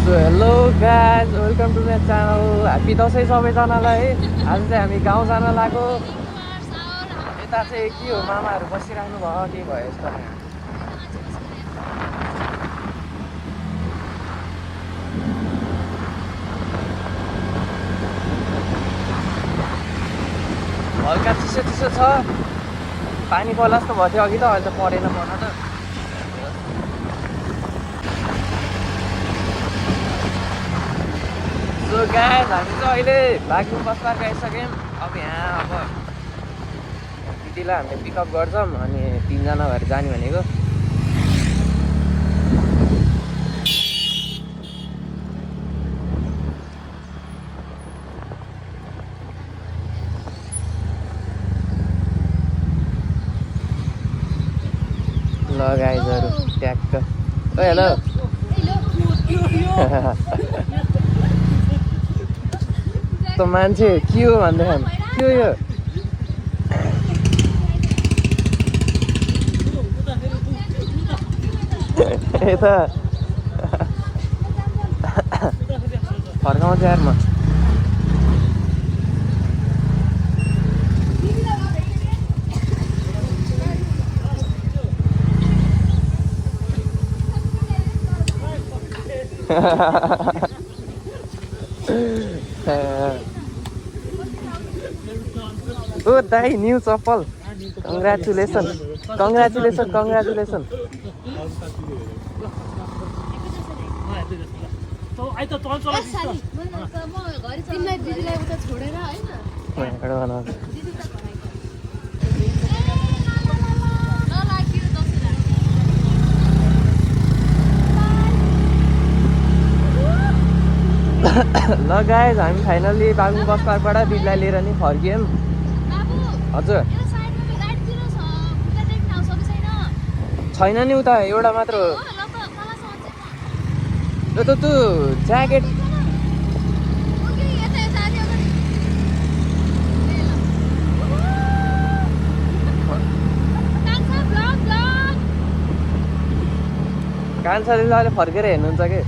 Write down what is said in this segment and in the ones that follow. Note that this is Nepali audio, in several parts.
So hello guys welcome to my channel happy Dashain सबैजनालाई है। आज चाहिँ हामी गाउँ जान लाग्यो। यता चाहिँ के हो मामाहरू बसिराख्नु भयो के भयो यस्तो हल्का चिसो चिसो छ। पानी पर्ला जस्तो भयो थियो अघि त, अहिले त परेन पर्न त। सो गाइज हामी चाहिँ अहिले बागलुङ बस पार्क आइसक्यौँ। अब यहाँ अब दिदीलाई हामीले पिकअप गर्छौँ अनि 3 जना भएर जाने भनेको। ल गाइजहरू ट्याक्क ओ हेलो त मान्छे के हो भन्दैछन् के हो यो यता फर्काउँछ यार म। ओ दाइ न्यू चप्पल कङ्ग्रेचुलेसन कङ्ग्रेचुलेसन कङ्ग्रेचुलेसन। ल गाइज हामी फाइनल्ली बागलुङ बस पार्कबाट दिदीलाई लिएर नि फर्कियौँ। हजुर छैन नि उता एउटा मात्र हो। यो त तँ ज्याकेट कान्छाले अहिले फर्केर हेर्नुहुन्छ कि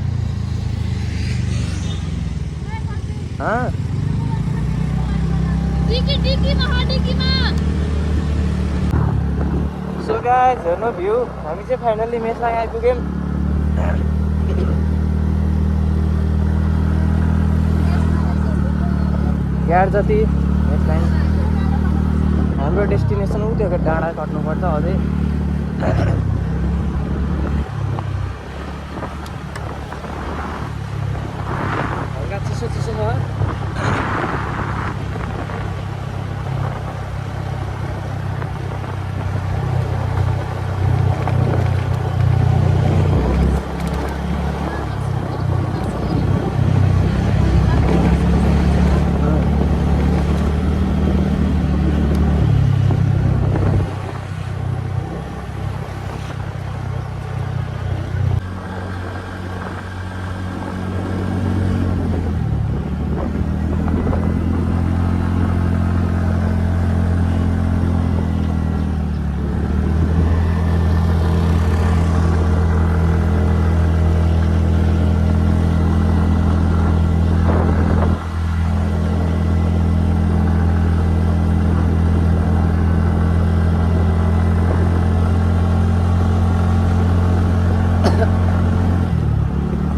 सो गाइज हेर्नु भ्यू हामी चाहिँ फाइनल्ली मेचलाइन आइपुग्यौँ। यार जति मेचलाइन हाम्रो डेस्टिनेसन उ त्यो डाँडा कट्नुपर्छ अझै। हल्का चिसो चिसो छ।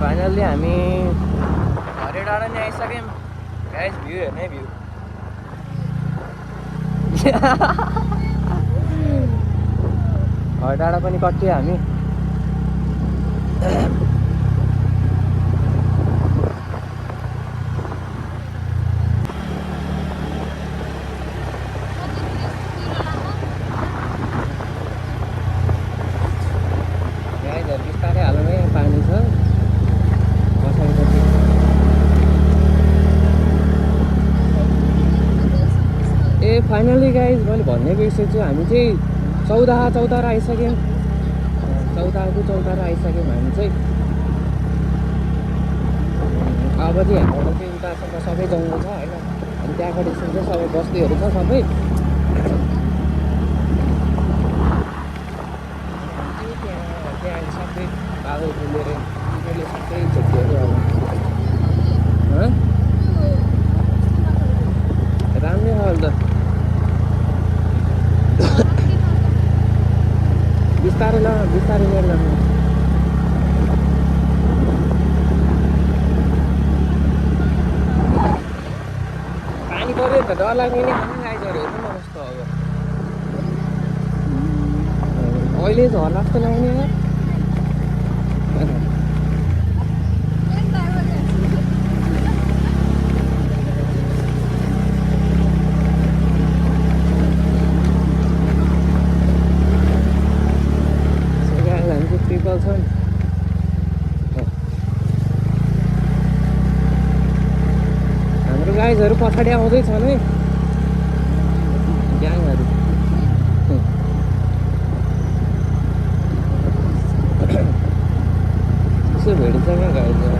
फाइनल्ली हामी हरे डाँडा नि आइसक्यौँ। गाइस भ्यू हेर्ने भ्यू हरे डाँडा पनि कट्यो हामी। गाइसहरू बिस्तारै हाल्नु पानी छ। ए फाइनली गाइज मैले भन्ने बिर्सेछु हामी चाहिँ चौतारा आइसक्यौँ। चौतारा आइसक्यौँ हामी चाहिँ। अब चाहिँ हाम्रो चाहिँ उतासँग सबै जङ्गल छ होइन, अनि त्यहाँको चाहिँ सबै बस्तीहरू छ सबै। त्यहाँ सबै बादल फुलेर सबै छुट्टीहरू अब डर लाग्ने नि गाइजहरू हेर्नु न कस्तो अब अहिले झर्ना जस्तो लाग्ने ट्रिपल छ नि हाम्रो गाइजहरू पछाडि आउँदैछन् है ग्याङहरू यसो भेटिन्छ क्या गाइजहरू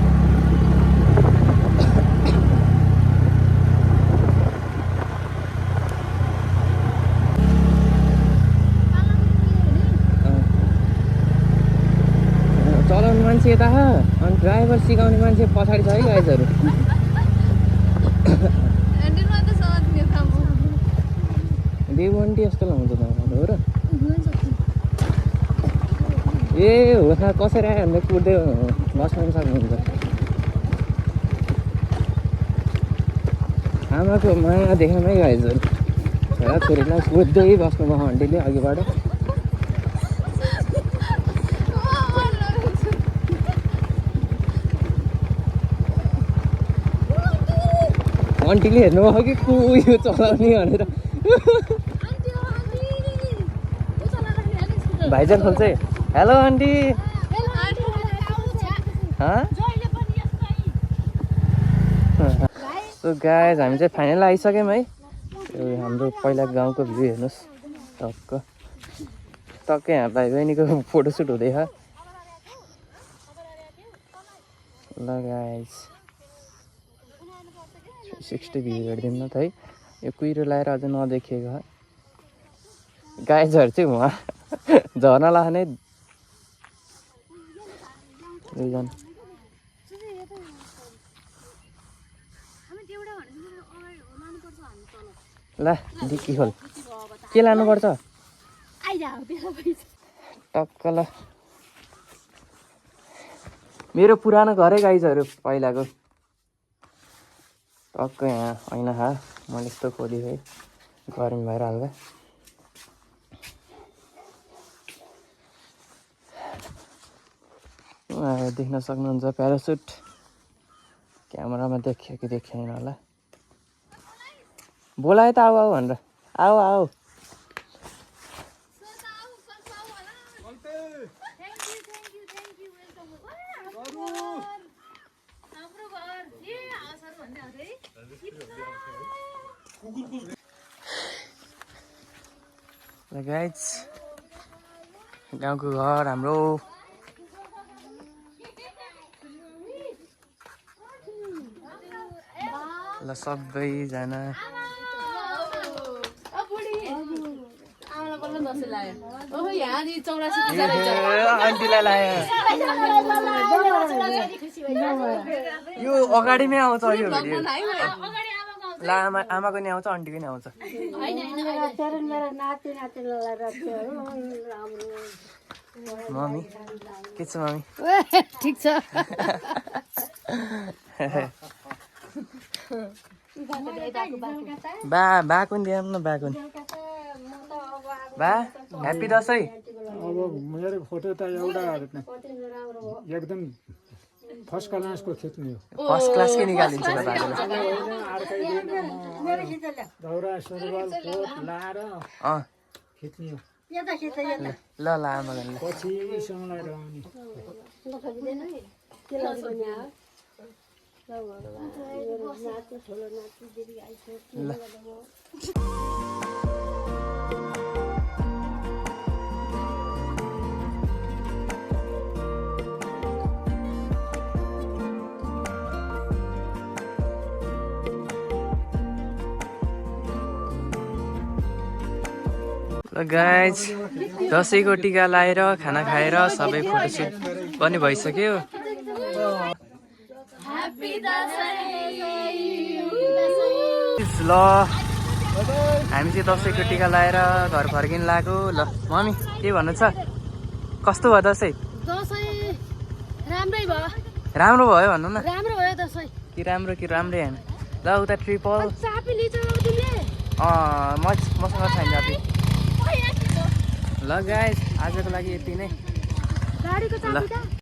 चलाउने मान्छे यता छ अनि ड्राइभर सिकाउने मान्छे पछाडि छ है गाइजहरू देवन्टी जस्तो लाउँछ त हो र ए हो कसरी आयो भने कुद्दै बस्नु पनि सक्नुहुन्छ आमाको माया देखामै गाइजहरू छोरा छोरीलाई कुद्दै बस्नुभयो आन्टीले अघिबाट आन्टीले हेर्नुभयो कि को उयो चलाउने भनेर भाइजन खोल्छ है हेलो आन्टी सो गाइज हामी चाहिँ फाइनल आइसक्यौँ है हाम्रो पहिला गाउँको भ्यू हेर्नुहोस् टक्कै यहाँ भाइ बहिनीको फोटोसुट हुँदैछ ल गाइज 360 भ्यू हेरिदिउँ न त है यो कुहिरो लगाएर अझ नदेखिएको गाइजहरू चाहिँ उहाँ झर्ना लाग्ने दुईजना ल डिक्की खोल के लानुपर्छ टक्क ल मेरो पुरानो घरै गाइजहरू पहिलाको टक्क यहाँ ऐना खा मैले यस्तो खोलेँ है गरम भएर हल्का देख्न सक्नुहुन्छ प्यारासुट क्यामेरामा देखियो कि देखेन होला बोलायो त आऊ आऊ भनेर आऊ आऊ गाइज गाउँको घर हाम्रो ल सबैजना आन्टीलाई लायो यो अगाडिमै आउँछ यो भिडियो ल आमाको नि आउँछ आन्टीको नि आउँछ मम्मी के छ मम्मी ठिक छ बाको नि दिएँ न बाको नि बा ह्याप्पी दसैँ अब मेरो फोटो त एउटा एकदम फर्स्ट क्लासको खिच्ने हो फर्स्ट क्लासकै निकालिन्छ ल बाकोले दौरा सुरुवाल कोट लाएर खिच्ने हो ल ल आमा गर्नु पछि सँगलाई रहने ल गाइज दसैँको टिका लाएर खाना खाएर सबै फोटोसुट पनि भइसक्यो ल हामी चाहिँ दसैँको टिका लाएर घर फर्किन लाग्यो ल मम्मी के भन्नु छ कस्तो भयो दसैँ राम्रै भयो राम्रो भयो भन्नु न राम्रो भयो दसैँ कि राम्रो कि राम्रै होइन ल उता ट्रिपल मसँग छैन जति ल गाइस आजको लागि यति नै ल